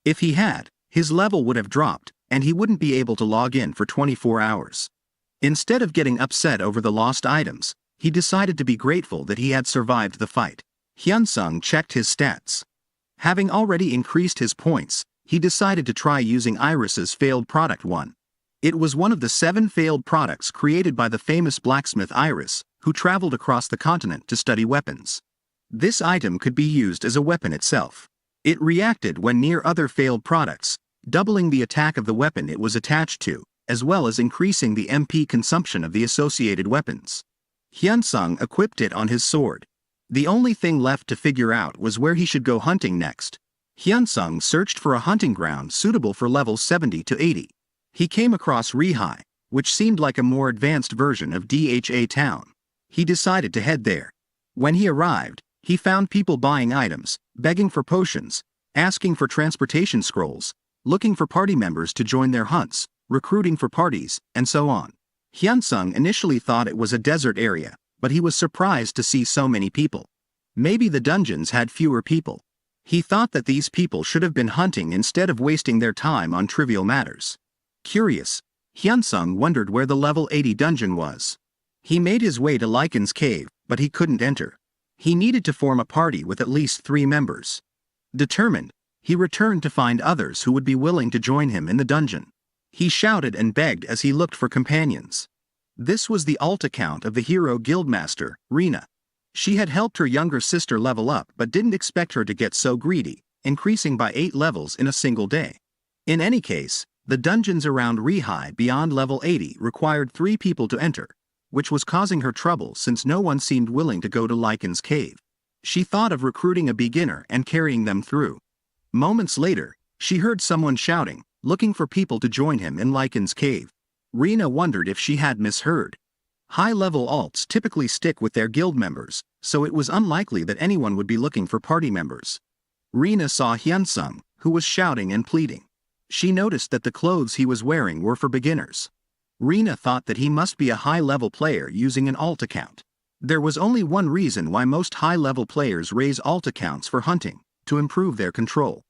If he had, his level would have dropped, and he wouldn't be able to log in for 24 hours. Instead of getting upset over the lost items, he decided to be grateful that he had survived the fight. Hyunsung checked his stats. Having already increased his points, he decided to try using Iris's failed product 1. It was one of the 7 failed products created by the famous blacksmith Iris, who traveled across the continent to study weapons. This item could be used as a weapon itself. It reacted when near other failed products, doubling the attack of the weapon it was attached to, as well as increasing the MP consumption of the associated weapons. Hyunsung equipped it on his sword. The only thing left to figure out was where he should go hunting next. Hyunsung searched for a hunting ground suitable for levels 70 to 80. He came across Rihai, which seemed like a more advanced version of Dha Town. He decided to head there. When he arrived, he found people buying items, begging for potions, asking for transportation scrolls, looking for party members to join their hunts, recruiting for parties, and so on. Hyunsung initially thought it was a desert area, but he was surprised to see so many people. Maybe the dungeons had fewer people. He thought that these people should have been hunting instead of wasting their time on trivial matters. Curious, Hyunsung wondered where the level 80 dungeon was. He made his way to Lycan's cave, but he couldn't enter. He needed to form a party with at least 3 members. Determined, he returned to find others who would be willing to join him in the dungeon. He shouted and begged as he looked for companions. This was the alt account of the hero guildmaster, Rina. She had helped her younger sister level up but didn't expect her to get so greedy, increasing by 8 levels in a single day. In any case, the dungeons around Rihai beyond level 80 required 3 people to enter, which was causing her trouble since no one seemed willing to go to Lycan's cave. She thought of recruiting a beginner and carrying them through. Moments later, she heard someone shouting, looking for people to join him in Lycan's cave. Rina wondered if she had misheard. High-level alts typically stick with their guild members, so it was unlikely that anyone would be looking for party members. Rina saw Hyunsung, who was shouting and pleading. She noticed that the clothes he was wearing were for beginners. Rina thought that he must be a high-level player using an alt account. There was only one reason why most high-level players raise alt accounts for hunting, to improve their control.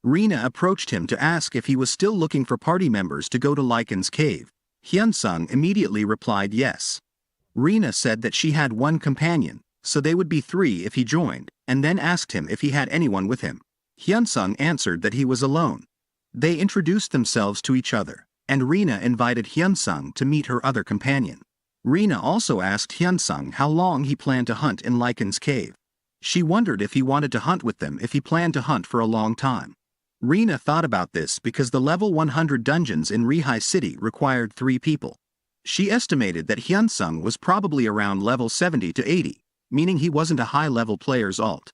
Rina approached him to ask if he was still looking for party members to go to Lycan's cave. Hyunsung immediately replied yes. Rina said that she had 1 companion, so they would be 3 if he joined, and then asked him if he had anyone with him. Hyunsung answered that he was alone. They introduced themselves to each other, and Rina invited Hyunsung to meet her other companion. Rina also asked Hyunsung how long he planned to hunt in Lycan's cave. She wondered if he wanted to hunt with them if he planned to hunt for a long time. Rina thought about this because the level 100 dungeons in Rihai City required 3 people. She estimated that Hyunsung was probably around level 70 to 80, meaning he wasn't a high-level player's alt.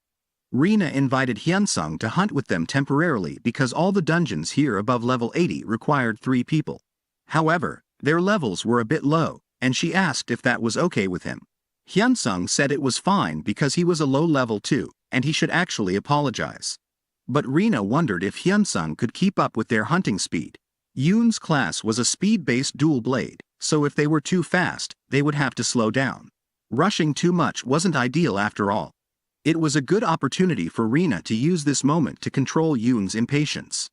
Rina invited Hyunsung to hunt with them temporarily because all the dungeons here above level 80 required 3 people. However, their levels were a bit low, and she asked if that was okay with him. Hyunsung said it was fine because he was a low level too, and he should actually apologize. But Rina wondered if Hyunsung could keep up with their hunting speed. Yoon's class was a speed-based dual blade, so if they were too fast, they would have to slow down. Rushing too much wasn't ideal after all. It was a good opportunity for Rina to use this moment to control Yoon's impatience.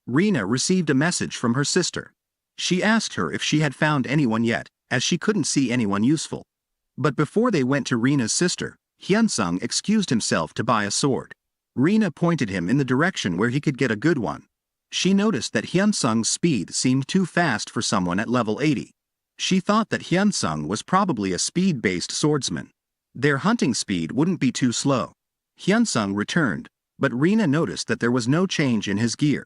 Rina received a message from her sister. She asked her if she had found anyone yet, as she couldn't see anyone useful. But before they went to Rina's sister, Hyunsung excused himself to buy a sword. Rina pointed him in the direction where he could get a good one. She noticed that Hyunsung's speed seemed too fast for someone at level 80. She thought that Hyunsung was probably a speed-based swordsman. Their hunting speed wouldn't be too slow. Hyunsung returned, but Rina noticed that there was no change in his gear.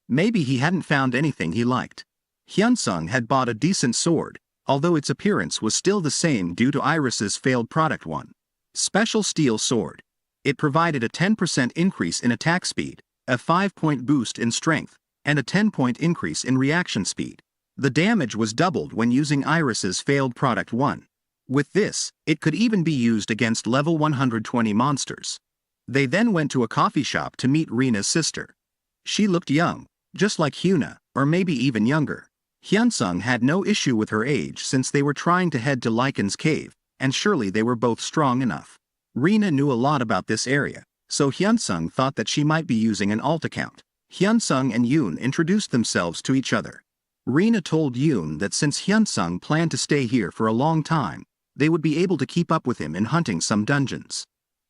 Maybe he hadn't found anything he liked. Hyunsung had bought a decent sword, although its appearance was still the same due to Iris's failed product 1. Special Steel Sword. It provided a 10% increase in attack speed, a 5-point boost in strength, and a 10-point increase in reaction speed. The damage was doubled when using Iris's failed product 1. With this, it could even be used against level 120 monsters. They then went to a coffee shop to meet Rina's sister. She looked young, just like Hyuna, or maybe even younger. Hyunsung had no issue with her age since they were trying to head to Lycan's cave, and surely they were both strong enough. Rina knew a lot about this area, so Hyunsung thought that she might be using an alt account. Hyunsung and Yoon introduced themselves to each other. Rina told Yoon that since Hyunsung planned to stay here for a long time, they would be able to keep up with him in hunting some dungeons.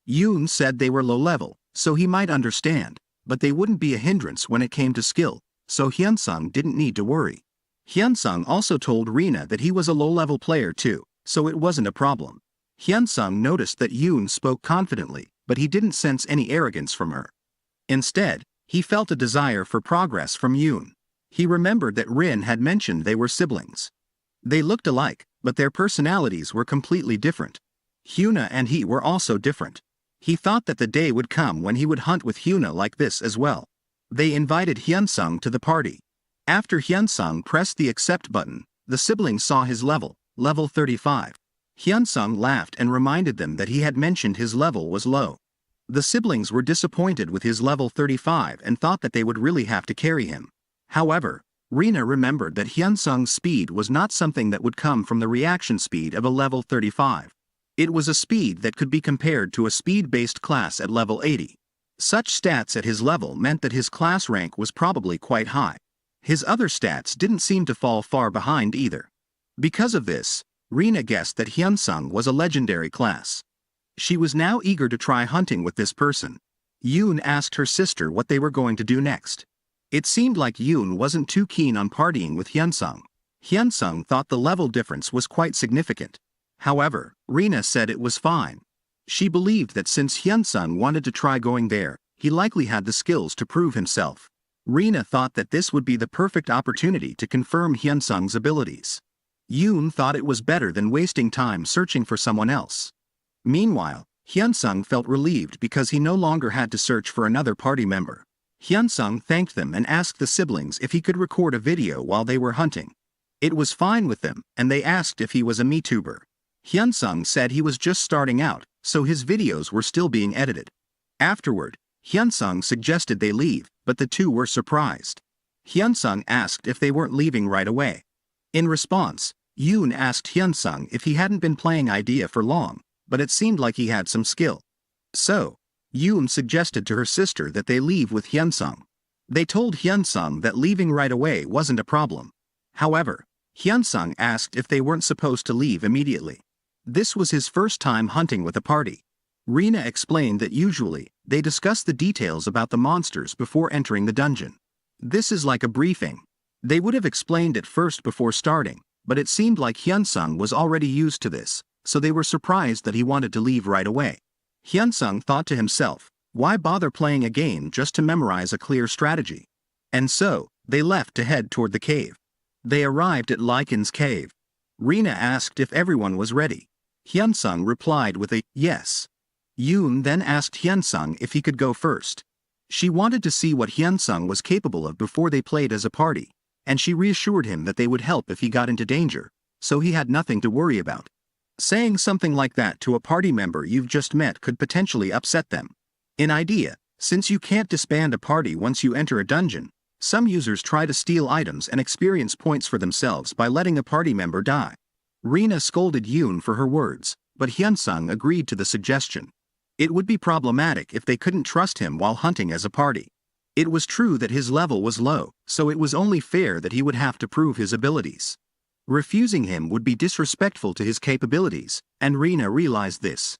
Yoon said they were low level, so he might understand, but they wouldn't be a hindrance when it came to skill, so Hyunsung didn't need to worry. Hyunsung also told Rina that he was a low-level player too, so it wasn't a problem. Hyunsung noticed that Yoon spoke confidently, but he didn't sense any arrogance from her. Instead, he felt a desire for progress from Yoon. He remembered that Rin had mentioned they were siblings. They looked alike, but their personalities were completely different. Hyuna and he were also different. He thought that the day would come when he would hunt with Hyuna like this as well. They invited Hyunsung to the party. After Hyunsung pressed the accept button, the siblings saw his level 35. Hyunsung laughed and reminded them that he had mentioned his level was low. The siblings were disappointed with his level 35 and thought that they would really have to carry him. However, Rina remembered that Hyunsung's speed was not something that would come from the reaction speed of a level 35. It was a speed that could be compared to a speed-based class at level 80. Such stats at his level meant that his class rank was probably quite high. His other stats didn't seem to fall far behind either. Because of this, Rina guessed that Hyunsung was a legendary class. She was now eager to try hunting with this person. Yoon asked her sister what they were going to do next. It seemed like Yoon wasn't too keen on partying with Hyunsung. Hyunsung thought the level difference was quite significant. However, Rina said it was fine. She believed that since Hyunsung wanted to try going there, he likely had the skills to prove himself. Rina thought that this would be the perfect opportunity to confirm Hyunsung's abilities. Yoon thought it was better than wasting time searching for someone else. Meanwhile, Hyunsung felt relieved because he no longer had to search for another party member. Hyunsung thanked them and asked the siblings if he could record a video while they were hunting. It was fine with them, and they asked if he was a MeTuber. Hyunsung said he was just starting out, so his videos were still being edited. Afterward, Hyunsung suggested they leave, but the two were surprised. Hyunsung asked if they weren't leaving right away. In response, Yoon asked Hyunsung if he hadn't been playing Idea for long, but it seemed like he had some skill. So, Yoon suggested to her sister that they leave with Hyunsung. They told Hyunsung that leaving right away wasn't a problem. However, Hyunsung asked if they weren't supposed to leave immediately. This was his first time hunting with a party. Rina explained that usually, they discuss the details about the monsters before entering the dungeon. This is like a briefing. They would have explained it first before starting, but it seemed like Hyunsung was already used to this, so they were surprised that he wanted to leave right away. Hyunsung thought to himself, why bother playing a game just to memorize a clear strategy? And so, they left to head toward the cave. They arrived at Lycan's cave. Rina asked if everyone was ready. Hyunsung replied with a yes. Yoon then asked Hyunsung if he could go first. She wanted to see what Hyunsung was capable of before they played as a party, and she reassured him that they would help if he got into danger, so he had nothing to worry about. Saying something like that to a party member you've just met could potentially upset them. In Idea, since you can't disband a party once you enter a dungeon, some users try to steal items and experience points for themselves by letting a party member die. Rina scolded Yoon for her words, but Hyunsung agreed to the suggestion. It would be problematic if they couldn't trust him while hunting as a party. It was true that his level was low, so it was only fair that he would have to prove his abilities. Refusing him would be disrespectful to his capabilities, and Rina realized this.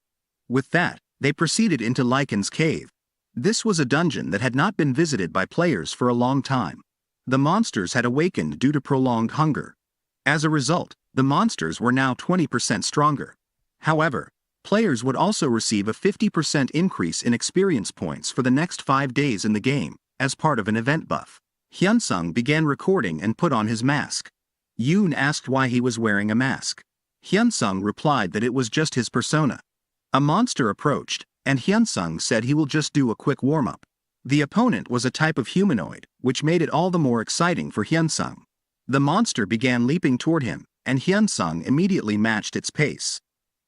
With that, they proceeded into Lycan's cave. This was a dungeon that had not been visited by players for a long time. The monsters had awakened due to prolonged hunger. As a result, the monsters were now 20% stronger. However, players would also receive a 50% increase in experience points for the next 5 days in the game, as part of an event buff. Hyunsung began recording and put on his mask. Yoon asked why he was wearing a mask. Hyunsung replied that it was just his persona. A monster approached, and Hyunsung said he will just do a quick warm-up. The opponent was a type of humanoid, which made it all the more exciting for Hyunsung. The monster began leaping toward him, and Hyunsung immediately matched its pace.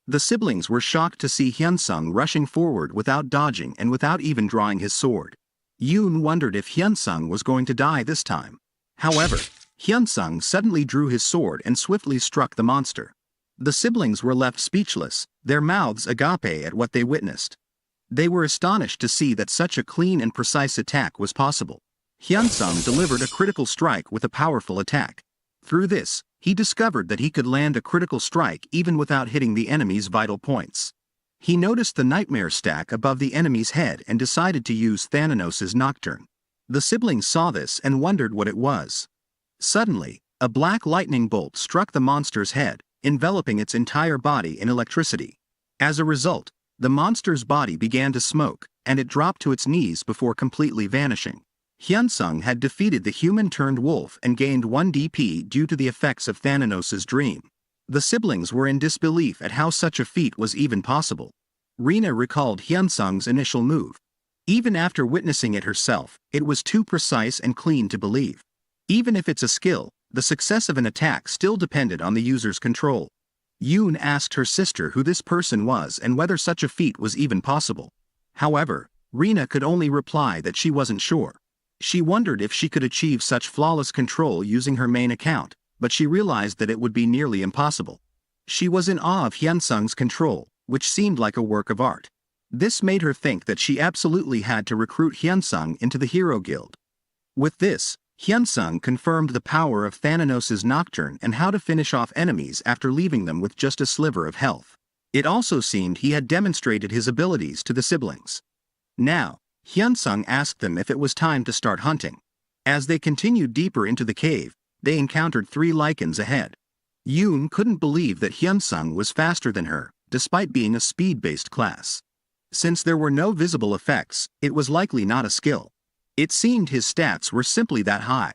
The siblings were shocked to see Hyunsung rushing forward without dodging and without even drawing his sword. Yoon wondered if Hyunsung was going to die this time. However, Hyunsung suddenly drew his sword and swiftly struck the monster. The siblings were left speechless, their mouths agape at what they witnessed. They were astonished to see that such a clean and precise attack was possible. Hyunsung delivered a critical strike with a powerful attack. Through this, he discovered that he could land a critical strike even without hitting the enemy's vital points. He noticed the nightmare stack above the enemy's head and decided to use Thananos' Nocturne. The siblings saw this and wondered what it was. Suddenly, a black lightning bolt struck the monster's head, enveloping its entire body in electricity. As a result, the monster's body began to smoke, and it dropped to its knees before completely vanishing. Hyunsung had defeated the human-turned-wolf and gained 1 DP due to the effects of Thananos' dream. The siblings were in disbelief at how such a feat was even possible. Rina recalled Hyunsung's initial move. Even after witnessing it herself, it was too precise and clean to believe. Even if it's a skill, the success of an attack still depended on the user's control. Yoon asked her sister who this person was and whether such a feat was even possible. However, Rina could only reply that she wasn't sure. She wondered if she could achieve such flawless control using her main account, but she realized that it would be nearly impossible. She was in awe of Hyunsung's control, which seemed like a work of art. This made her think that she absolutely had to recruit Hyunsung into the Hero Guild. With this, Hyunsung confirmed the power of Thananos' Nocturne and how to finish off enemies after leaving them with just a sliver of health. It also seemed he had demonstrated his abilities to the siblings. Now, Hyunsung asked them if it was time to start hunting. As they continued deeper into the cave, they encountered 3 lichens ahead. Yoon couldn't believe that Hyunsung was faster than her, despite being a speed-based class. Since there were no visible effects, it was likely not a skill. It seemed his stats were simply that high.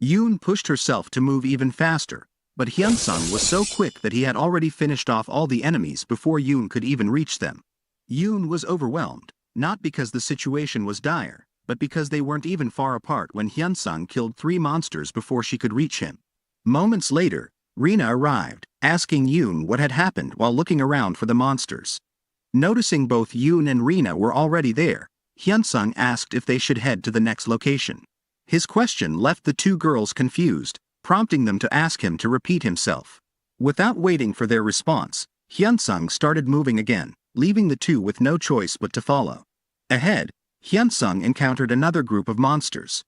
Yoon pushed herself to move even faster, but Hyunsung was so quick that he had already finished off all the enemies before Yoon could even reach them. Yoon was overwhelmed, not because the situation was dire, but because they weren't even far apart when Hyunsung killed 3 monsters before she could reach him. Moments later, Rina arrived, asking Yoon what had happened while looking around for the monsters. Noticing both Yoon and Rina were already there, Hyunsung asked if they should head to the next location. His question left the 2 girls confused, prompting them to ask him to repeat himself. Without waiting for their response, Hyunsung started moving again, leaving the 2 with no choice but to follow. Ahead, Hyunsung encountered another group of monsters.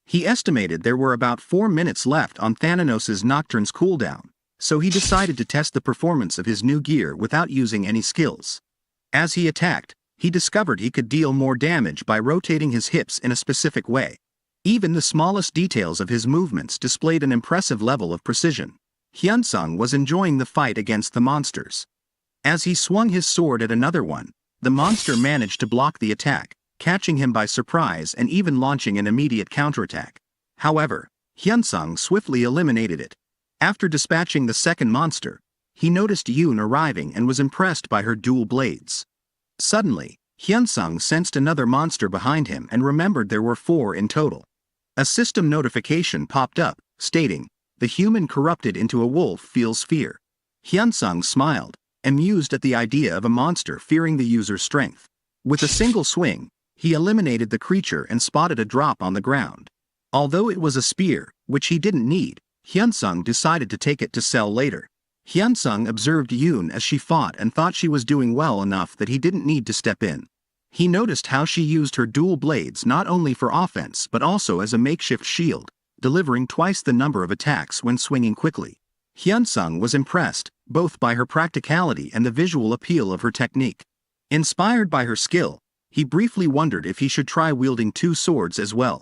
He estimated there were about 4 minutes left on Thananos' Nocturne's cooldown, so he decided to test the performance of his new gear without using any skills. As he attacked, he discovered he could deal more damage by rotating his hips in a specific way. Even the smallest details of his movements displayed an impressive level of precision. Hyunsung was enjoying the fight against the monsters. As he swung his sword at another one, the monster managed to block the attack, catching him by surprise and even launching an immediate counterattack. However, Hyunsung swiftly eliminated it. After dispatching the second monster, he noticed Yoon arriving and was impressed by her dual blades. Suddenly, Hyunsung sensed another monster behind him and remembered there were 4 in total. A system notification popped up, stating, "The human corrupted into a wolf feels fear." Hyunsung smiled, amused at the idea of a monster fearing the user's strength. With a single swing, he eliminated the creature and spotted a drop on the ground. Although it was a spear, which he didn't need, Hyunsung decided to take it to sell later. Hyunsung observed Yoon as she fought and thought she was doing well enough that he didn't need to step in. He noticed how she used her dual blades not only for offense but also as a makeshift shield, delivering twice the number of attacks when swinging quickly. Hyunsung was impressed, both by her practicality and the visual appeal of her technique. Inspired by her skill, he briefly wondered if he should try wielding 2 swords as well.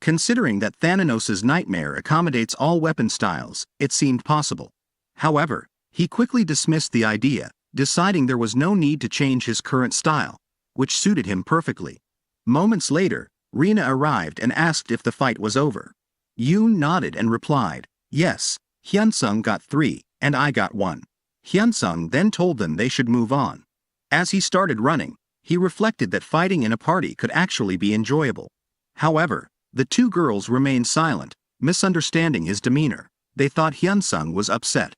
Considering that Thananos' nightmare accommodates all weapon styles, it seemed possible. However, he quickly dismissed the idea, deciding there was no need to change his current style, which suited him perfectly. Moments later, Rina arrived and asked if the fight was over. Yoon nodded and replied, "Yes, Hyunsung got 3, and I got 1. Hyunsung then told them they should move on. As he started running, he reflected that fighting in a party could actually be enjoyable. However, the 2 girls remained silent, misunderstanding his demeanor. They thought Hyunsung was upset.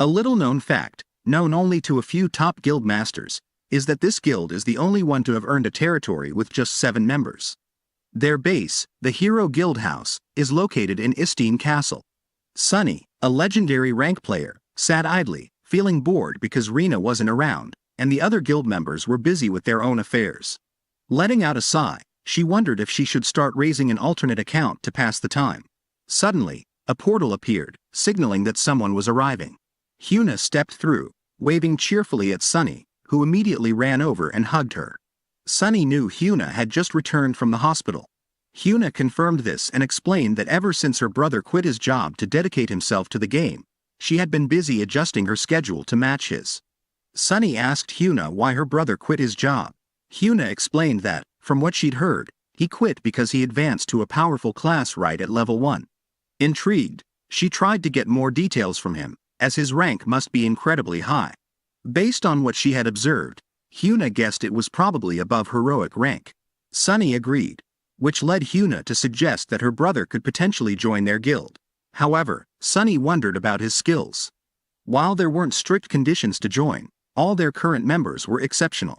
A little-known fact, known only to a few top guild masters, is that this guild is the only one to have earned a territory with just 7 members. Their base, the Hero Guild House, is located in Istine Castle. Sunny, a legendary rank player, sat idly, feeling bored because Rina wasn't around, and the other guild members were busy with their own affairs. Letting out a sigh, She wondered if she should start raising an alternate account to pass the time. Suddenly, a portal appeared, signaling that someone was arriving. Hyuna stepped through, waving cheerfully at Sunny, who immediately ran over and hugged her. Sunny knew Hyuna had just returned from the hospital. Hyuna confirmed this and explained that ever since her brother quit his job to dedicate himself to the game, she had been busy adjusting her schedule to match his. Sunny asked Hyuna why her brother quit his job. Hyuna explained that, from what she'd heard, he quit because he advanced to a powerful class right at level 1. Intrigued, she tried to get more details from him, as his rank must be incredibly high. Based on what she had observed, Hyuna guessed it was probably above heroic rank. Sunny agreed, which led Hyuna to suggest that her brother could potentially join their guild. However, Sunny wondered about his skills. While there weren't strict conditions to join, all their current members were exceptional.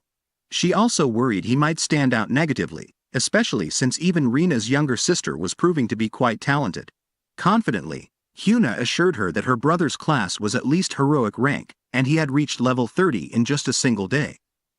She also worried he might stand out negatively, especially since even Rina's younger sister was proving to be quite talented. Confidently, Hyuna assured her that her brother's class was at least heroic rank, and he had reached level 30 in just a single day.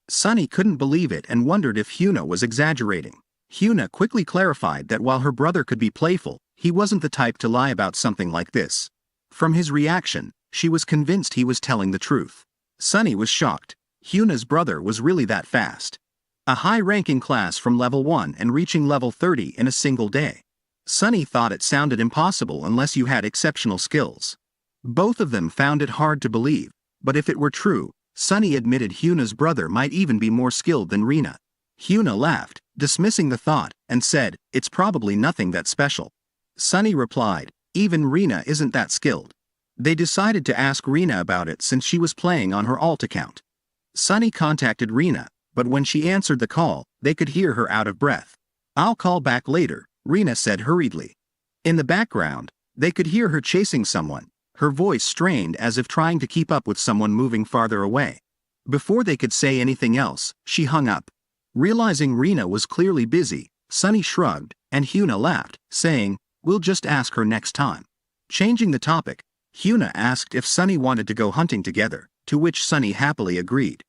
Sunny couldn't believe it and wondered if Hyuna was exaggerating. Hyuna quickly clarified that while her brother could be playful, he wasn't the type to lie about something like this. From his reaction, she was convinced he was telling the truth. Sunny was shocked. Hyuna's brother was really that fast. A high-ranking class from level 1 and reaching level 30 in a single day. Sunny thought it sounded impossible unless you had exceptional skills. Both of them found it hard to believe, but if it were true, Sunny admitted Hyuna's brother might even be more skilled than Rina. Hyuna laughed, dismissing the thought, and said, "It's probably nothing that special." Sunny replied, "Even Rina isn't that skilled." They decided to ask Rina about it since she was playing on her alt account. Sunny contacted Rina, but when she answered the call, they could hear her out of breath. "I'll call back later," Rina said hurriedly. In the background, they could hear her chasing someone, her voice strained as if trying to keep up with someone moving farther away. Before they could say anything else, she hung up. Realizing Rina was clearly busy, Sunny shrugged, and Hyuna laughed, saying, "We'll just ask her next time." Changing the topic, Hyuna asked if Sunny wanted to go hunting together, to which Sunny happily agreed.